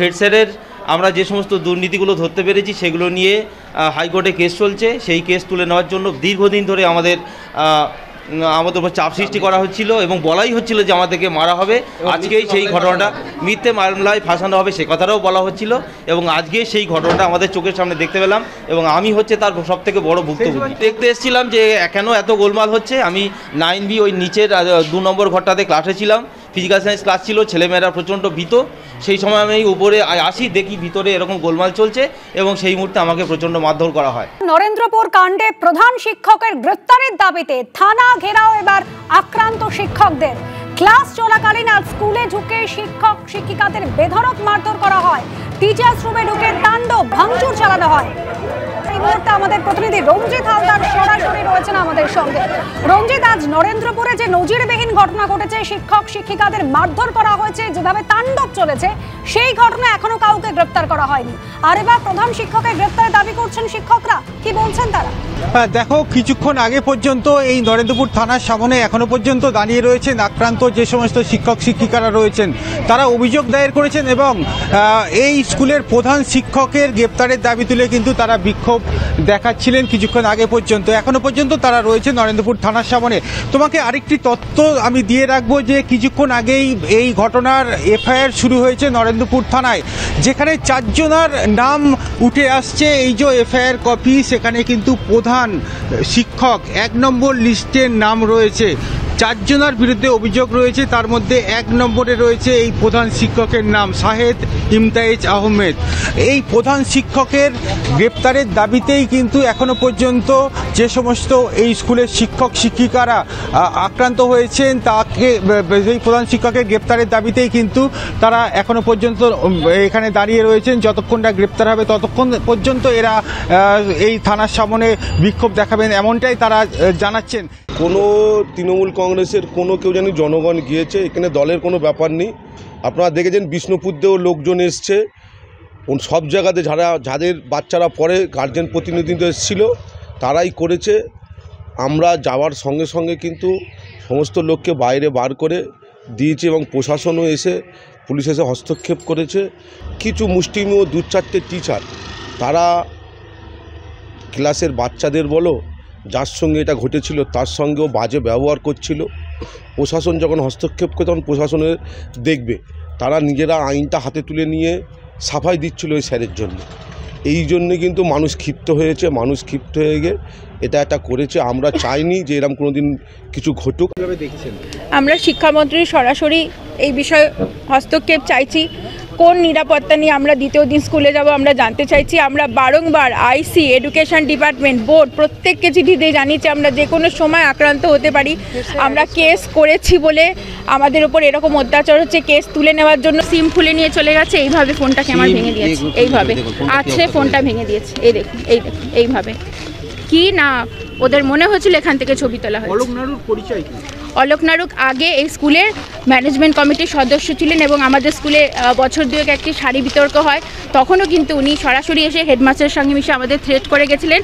Head স্যারের আমরা যে সমস্ত দুর্নীতিগুলো ধরতে পেরেছি সেগুলো নিয়ে হাইকোর্টে কেস চলছে। সেই কেস তুলে নেওয়ার জন্য দীর্ঘদিন ধরে আমাদের উপর চাপ সৃষ্টি করা হচ্ছিল এবং বলাই হচ্ছিল যে আমাদেরকে মারা হবে। আজকেই সেই ঘটনাটা মিথ্যে মামলায় ফাঁসানো হবে সে কথাটাও বলা হচ্ছিল এবং আজকে সেই ঘটনাটা আমাদের চোখের সামনে দেখতে পেলাম এবং আমি হচ্ছে তার সবথেকে বড় ভুক্তভোগী। দেখতে এসেছিলাম যে কেন এত গোলমাল হচ্ছে। আমি 9B ওই নিচের 2 নম্বর ঘরটাতে ক্লাসে ছিলাম, ফিজিক্যাল সায়েন্স ক্লাস ছিল, ছেলেমেয়েরা প্রচণ্ড ভীত। সেই সময় আমি উপরে আসি, দেখি ভিতরে এরকম গোলমাল চলছে এবং সেই মুহূর্তে আমাকে প্রচণ্ড মারধর করা হয়। নরেন্দ্রপুর কাণ্ডে প্রধান শিক্ষকের গ্রেফতারের দাবিতে থানা ঘেরাও এবার আক্রান্ত শিক্ষকদের। ক্লাস চলাকালীন আজ স্কুলে ঢুকে শিক্ষক শিক্ষিকাদের বেধড়ক মারধর করা হয়, টিচার্স রুমে ঢুকে তাণ্ডব ভাঙচুর চালানো হয়। এই মুহূর্তে আমাদের প্রতিনিধি রঞ্জিত হালদার সরাসরি রয়েছেন আমাদের সঙ্গে। রঞ্জিত, আজ নরেন্দ্রপুরে যে নজিরবিহীন ঘটনা ঘটেছে, শিক্ষক শিক্ষিকাদের মারধর করা হয়েছে, যেভাবে তাণ্ডব চলেছে, সেই ঘটনা এখনো কাউকে গ্রেফতার করা হয়নি। আর এবার প্রধান শিক্ষকের গ্রেফতারের দাবি করছেন শিক্ষকরা। কি বলছেন তারা? দেখো, কিছুক্ষণ আগে পর্যন্ত এই নরেন্দ্রপুর থানার সামনে এখনো পর্যন্ত দাঁড়িয়ে রয়েছেন আক্রান্ত যে সমস্ত শিক্ষক শিক্ষিকারা রয়েছেন। তারা অভিযোগ দায়ের করেছেন এবং এই স্কুলের প্রধান শিক্ষকের গ্রেপ্তারের দাবি তুলে কিন্তু তারা বিক্ষোভ দেখাচ্ছিলেন কিছুক্ষণ আগে পর্যন্ত। এখনো পর্যন্ত তারা রয়েছে নরেন্দ্রপুর থানার সামনে। তোমাকে আরেকটি তথ্য আমি দিয়ে রাখবো যে কিছুক্ষণ আগেই এই ঘটনার এফআইআর শুরু হয়েছে নরেন্দ্রপুর থানায়, যেখানে 4 জনের নাম উঠে আসছে। এই যে এফআইআর কপি, সেখানে কিন্তু প্রধান শিক্ষক 1 নম্বর লিস্টের নাম রয়েছে। 4 জনের বিরুদ্ধে অভিযোগ রয়েছে, তার মধ্যে 1 নম্বরে রয়েছে এই প্রধান শিক্ষকের নাম শাহেদ ইমতাইজ আহমেদ। এই প্রধান শিক্ষকের গ্রেপ্তারের দাবিতেই কিন্তু এখনো পর্যন্ত যে সমস্ত এই স্কুলের শিক্ষক শিক্ষিকারা আক্রান্ত হয়েছেন, তাকে এই প্রধান শিক্ষকের গ্রেপ্তারের দাবিতেই কিন্তু তারা এখনো পর্যন্ত এখানে দাঁড়িয়ে রয়েছেন। যতক্ষণ না গ্রেপ্তার হবে ততক্ষণ পর্যন্ত এরা এই থানার সামনে বিক্ষোভ দেখাবেন, এমনটাই তারা জানাচ্ছেন। কোনো তৃণমূল কংগ্রেসের কোনো কেউ জানি জনগণ গিয়েছে, এখানে দলের কোনো ব্যাপার নেই। আপনারা দেখেছেন বিষ্ণুপুর দিয়েও লোকজন এসছে, সব জায়গাতে যাদের বাচ্চারা পড়ে গার্জেন প্রতিনিধিত্ব এসেছিল তারাই করেছে। আমরা যাওয়ার সঙ্গে সঙ্গে কিন্তু সমস্ত লোককে বাইরে বার করে দিয়েছে এবং প্রশাসনও এসে পুলিশ এসে হস্তক্ষেপ করেছে। কিছু মুষ্টিমেয় 2-4টে টিচার তারা ক্লাসের বাচ্চাদের বলো, যার সঙ্গে এটা ঘটেছিল তার সঙ্গেও বাজে ব্যবহার করছিল। প্রশাসন যখন হস্তক্ষেপ করে তখন প্রশাসনের দেখবে, তারা নিজেরা আইনটা হাতে তুলে নিয়ে সাফাই দিচ্ছিল ওই স্যারের জন্য। এই জন্যে কিন্তু মানুষ ক্ষিপ্ত হয়েছে, মানুষ ক্ষিপ্ত হয়ে গিয়ে এটা একটা করেছে। আমরা চাইনি যে এরকম কোনো দিন কিছু ঘটুক। আমরা শিক্ষামন্ত্রীর সরাসরি এই বিষয়ে হস্তক্ষেপ চাইছি। কোন নিরাপত্তা নিয়ে আমরা দ্বিতীয় দিন স্কুলে যাব আমরা জানতে চাইছি। আমরা বারংবার আইসি, এডুকেশন ডিপার্টমেন্ট, বোর্ড প্রত্যেককে চিঠি দিয়ে জানিয়েছি আমরা যে কোনো সময় আক্রান্ত হতে পারি। আমরা কেস করেছি বলে আমাদের উপর এরকম অত্যাচার হচ্ছে। কেস তুলে নেওয়ার জন্য সিম খুলে নিয়ে চলে গেছে, এইভাবে ফোনটাকে আমার ভেঙে দিয়েছে, এইভাবে আছে ফোনটা ভেঙে দিয়েছে। এই দেখুন, এই দেখুন, এইভাবে কি না ওদের মনে হচ্ছিল এখান থেকে ছবি তোলা হয়। অলোক নাড়ুর পরিচয় কি? অলোক নাড়ুক আগে এই স্কুলের ম্যানেজমেন্ট কমিটির সদস্য ছিলেন এবং আমাদের স্কুলে বছর দুয়েক একটি শাড়ি বিতর্ক হয়, তখনও কিন্তু উনি সরাসরি এসে হেডমাস্টারের সঙ্গে মিশে আমাদের থ্রেট করে গেছিলেন